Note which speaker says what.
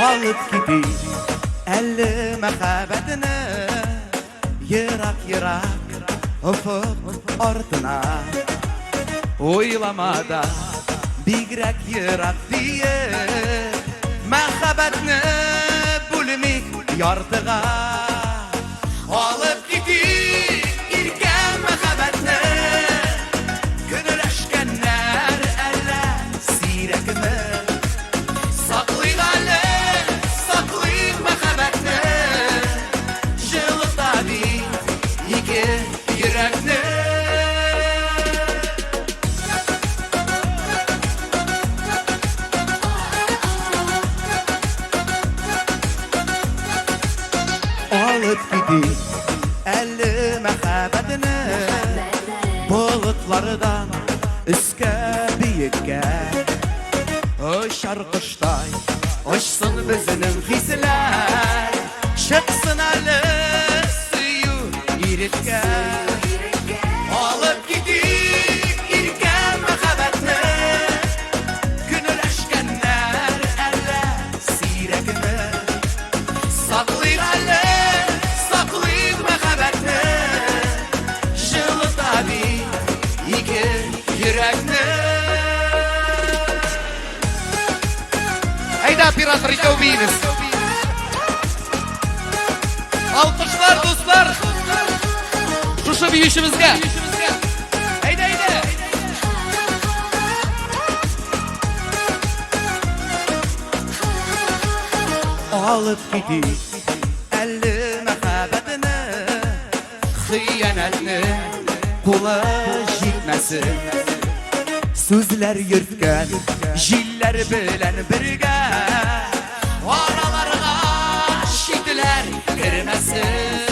Speaker 1: Alıp gidip elli məhəbbətini Yırak ufuk ortuna Oylamada bigrek yırak diye Məhəbbətini bulmik yardığa Alıp gidip irken məhəbbətini Gönüləşkənlər ələ sirəkimi Saklayıq ələ, saklayıq məhəbbətini Jılıqda bir iki yürekni Alıp gidip elli məhəbbətini Bulutlardan üskə büyükə Uçar qışday, uçsun bizinin hislər Çıksın əli suyu irikə Alıp gidip irken məhəbbətini Günüləşkənlər ələ sirəkini Saklayıq ələ, saklayıq məhəbbətini Jılıqda bir iki yürekni Haydi operatör ite ubiyiniz Alkışlar dostlar Şuşu büyüşümüzge Haydi Alıp gidip elli məhəbbətini Xıyanətini kula jitməsin Sözlər yürtkən jillər bilən birgə Aralarına şidlər girməsin